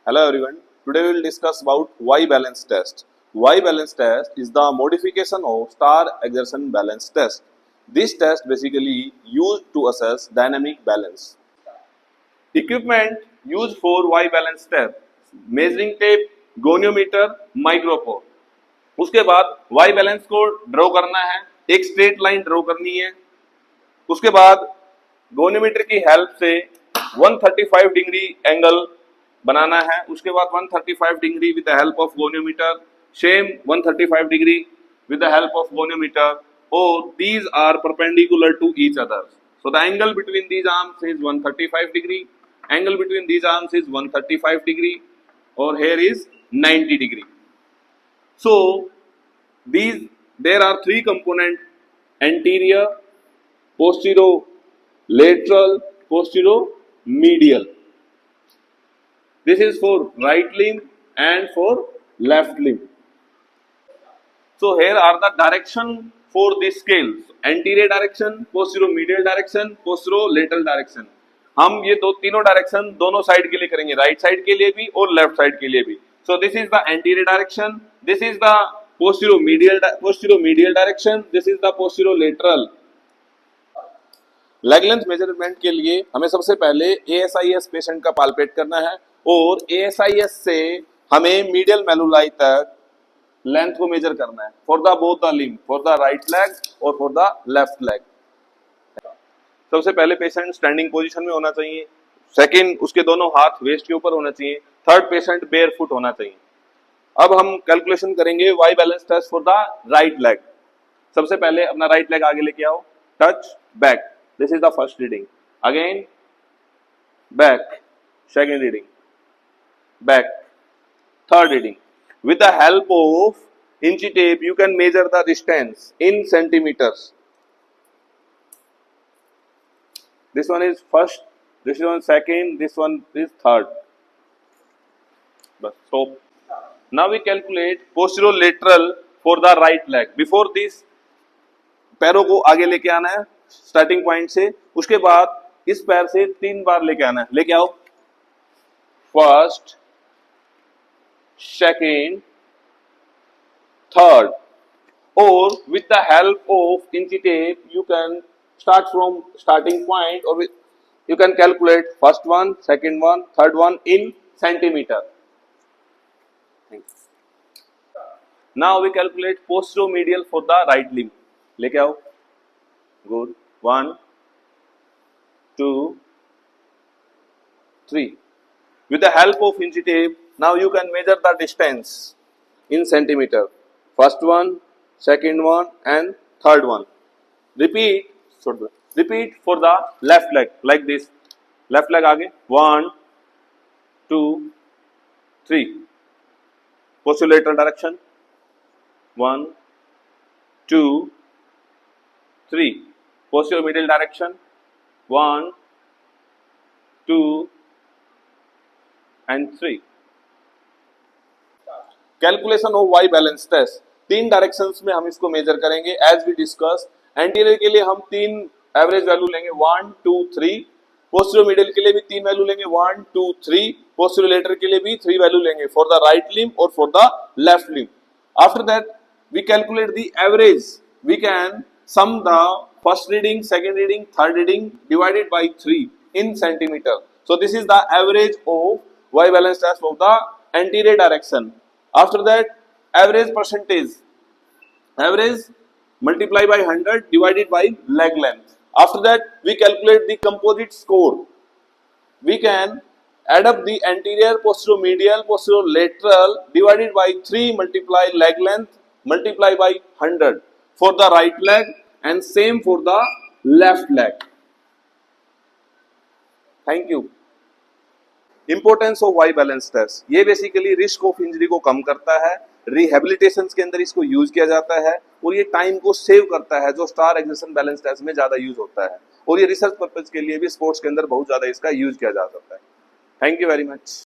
Hello everyone. Today we will discuss about Y balance test. Y balance test is the modification of star exertion balance test. This test basically used to assess dynamic balance. Equipment used for Y balance test: measuring tape, goniometer, micropore. उसके बाद Y balance को draw करना है, एक straight line draw करनी है। उसके बाद गोनोमीटर की हेल्प से 135 डिग्री एंगल बनाना है। उसके बाद 135 degree with the help of goniometer, same 135 degree with the help of goniometer, और these are perpendicular to each other. So the angle between these arms is 135 degree, angle between these arms is 135 degree, or here is 90 degree. So there are three components: anterior, posterolateral, posteromedial. This is for right limb and for left limb. So here are the direction for this scale: anterior direction, posteromedial direction, posterolateral direction. हम ये तीनों direction दोनों side के लिए करेंगे, right side के लिए भी और लेफ्ट साइड के लिए भी. So this is the anterior direction, this is the posteromedial direction, this is the posterolateral. Leg length measurement के लिए हमें सबसे पहले ASIS पेशेंट का पाल्पेट करना है, और ASIS से हमें मीडियल मेलुलाई तक लेंथ को मेजर करना है for the both the limb, for the right leg और फॉर द लेफ्ट लेग. सबसे पहले पेशेंट स्टैंडिंग पोजीशन में होना चाहिए. सेकंड, उसके दोनों हाथ वेस्ट के ऊपर होना चाहिए. थर्ड, पेशेंट बेयर फुट होना चाहिए. अब हम कैलकुलेशन करेंगे Y balance test for the right leg. सबसे पहले अपना राइट लेग आगे लेके आओ, touch back. This is the first reading. Again, back. Second reading. Back. Third reading. With the help of inch tape, you can measure the distance in centimeters. This one is first, this one second, this one is third. But stop. Now we calculate posterolateral for the right leg. Before this, पैरों को आगे लेके आना है starting point से. उसके बाद इस पैर से 3 बार लेके आना है. लेके आओ. First, second, third. और with the help of inch tape you can start from starting point, और you can calculate first one, second one, third one in centimetre. Now we calculate posteromedial for the right limb. लेके आओ. Good. 1, 2, 3. With the help of inch tape, now you can measure the distance in centimeter. First one, second one, and third one. Repeat. Repeat for the left leg like this. Left leg आगे. 1, 2, 3. Posterolateral direction. 1, 2, 3. Posteromedial direction. 1, 2, and 3. Calculation of Y balance test. 3 directions में हम इसको major करेंगे as we discuss. Anterior के लिए हम 3 average value लेंगे, 1, 2, 3. पोस्टेरोमीडियल के लिए भी 3 वैल्यू लेंगे, 1, 2, 3. पोस्टेरोलेटरल के लिए भी 3 वैल्यू लेंगे फॉर द राइट लिम्ब और for the left limb. After that we calculate the average. We can sum the first reading, second reading, third reading divided by 3 in centimeter. So this is the average of Y balance test of the anterior direction. After that, average percentage, average multiply by 100 divided by leg length. After that, we calculate the composite score. We can add up the anterior, posteromedial, posterolateral divided by 3 multiply leg length multiply by 100 for the right leg and same for the left leg. Thank you. Importance of Y balance test. ये basically risk of injury को कम करता है. Rehabilitation के अंदर इसको use किया जाता है, और ये टाइम को सेव करता है जो स्टार एक्सर्शन बैलेंस टेस्ट में ज्यादा यूज होता है, और ये रिसर्च पर्पज के लिए भी स्पोर्ट्स के अंदर बहुत ज्यादा इसका यूज किया जा सकता है. Thank you very much.